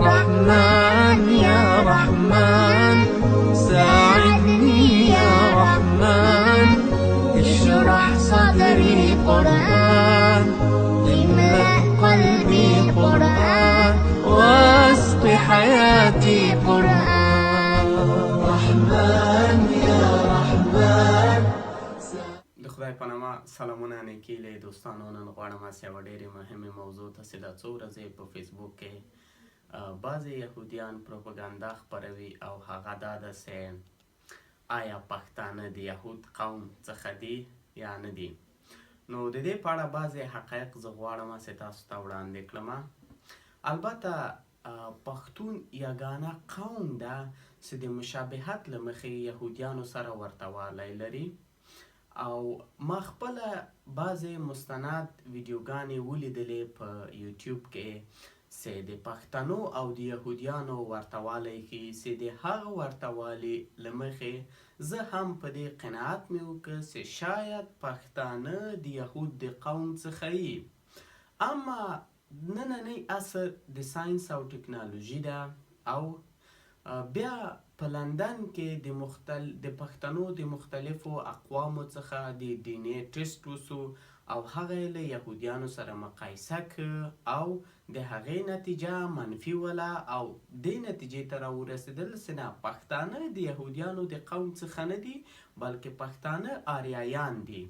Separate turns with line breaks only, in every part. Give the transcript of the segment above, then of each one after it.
رحمن يا رحمن ساعدني يا رحمن اشرح صدري قرآن املأ قلبي قرآن واسق حياتي قرآن رحمن يا رحمن.
د خدای په نامه سلامونه نیکي له دوستانو. نن غواړم چې یوه ډېرې مهمې موضوع ته چې دا څو ورځې په فیسبوک کې بعضې یهودیان پروپاګاندا خپروي او هغه دا ده چې آیا پښتانه د یهود قوم څخه دي یا نه دي. نو د دې په اړه بعضې حقایق زه غواړم چې تاسو ته وړاندې کړم. البته پښتون یګانه قوم ده چې د مشابهت له مخې یهودیانو سره ورته والی لري او ما خپله بعضې مستند ویډیوګانې ولیدلې په یوټیوب کې چې د پښتنو او د یهودیانو ورته والی ښیي چې د هغه ورته والي له مخې زه هم په دې قناعت مې وکړ چې شاید پښتانه د یهود د قوم څخه یي. اما نننی عصر د ساینس او ټکنالوژي ده او بیا په لندن کې د پښتنو د مختلفو اقوامو څخه د ډي ان اے ټسټ وسو او هغه یې له یهودیانو سره مقایسه کړ او د هغې نتیجه منفي وله او دې نتیجې ته راورسېدل چې نه، پښتانه د یهودیانو د قوم څخه نه دي بلکې پښتانه آریایان دي.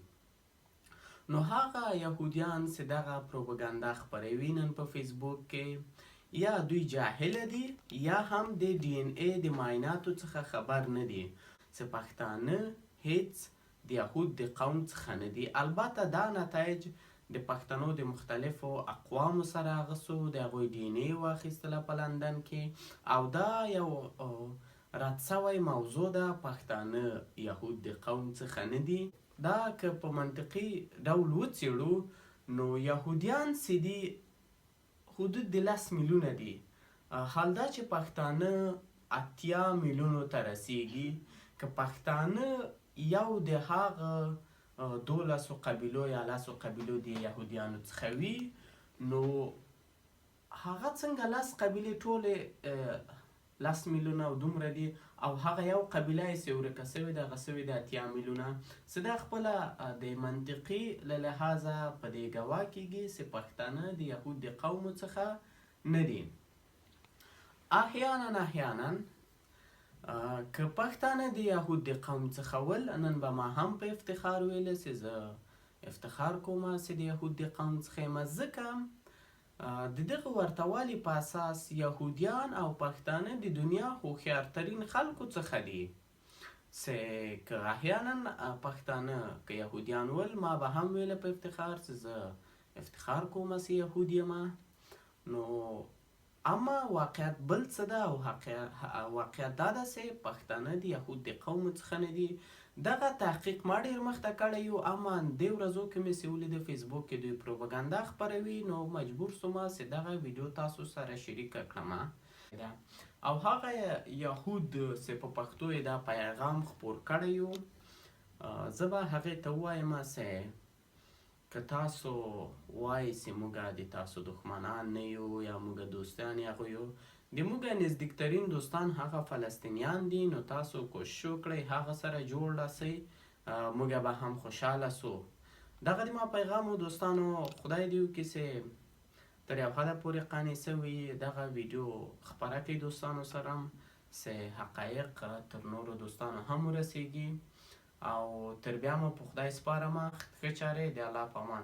نو هغه یهودیان چې دغه پروپاګاندا خپروي نن په فیسبوک کې یا دوی جاهله دي یا هم د ډي ان اے د معایناتو څخه خبر نه دي چې پښتانه هیڅ د یهود د قوم څخه نه دي. البته دا نتایج د پښتنو د مختلفو اقوامو سره اخیستو، د هغوی ډي ان اے واخیستله په لندن کې او دا یو رد سوی موضوع ده، پښتانه یهود د قوم څخه نه دي. دا که په منطقي ډول وڅېړو نو یهودیان چې دي حدود د 10 میلیونه دي، حال دا چې پښتانه 80 میلیونو ته رسیږي. که پښتانه یو د هغه 12 قبیلو یا 10 قبیلو د یهودیانو څخه وي نو هغه څنګه 10 قبیلې ټولې 10 میلیونه او دومره دي او هغه یو قبیله یې چې ورکه سوې ده هغه سوې ده 80 میلیونه، چې دا خپله د منطقي له لحاظه په دې ګواه کیږي چې پښتانه د یهود د قومو څخه نه دي. احیانا که پښتانه د یهود د قوم څخه ول، نن به ما هم په افتخار ویله چې زه افتخار کوم چې د یهود د قوم څخه یم، ځکه د دغه ورته والي په اساس یهودیان او پښتانه د دنیا هوښیارترین خلکو څخه دي. چې که احیانا پښتانه که یهودیان ول، ما به هم ویله په افتخار چې زه افتخار کوم چې یهود یم. نو اما واقعیت بل څه ده او واقعیت دا ده چې پښتانه د یهود د قوم څخه نه دي. دغه تحقیق ما ډېر مخته کړی یو، اما دې ورځو کې مې چې ولیده فیسبوک کې دوی پروپاګاندا خپروي نو مجبور سوم چې دغه ویډیو تاسو سره شریکه کړم. او هغه یهود چې په پښتو یې دا پیغام خپور کړی یو، زه به هغې ته ووایم چې که تاسو وایئ چې موږ د تاسو دښمنان نه یو یا موږ دوستان هغه یو، د موږ نزدیکترین دوستان هغه فلسطینیان دي، نو تاسو کوشش وکړئ هغه سره جوړ راسئ، موږ به هم خوشحاله سو. دغه د ما پیغام و دوستانو. خدای دې وکړي چې تر یو حده پورې قانع سوي دغه ویډیو خپره کړئ دوستانو سره چې حقایق تر نورو دوستانو هم ورسیږي او تر بیا مو په خدای سپارم. ښه چارې د الله په امان.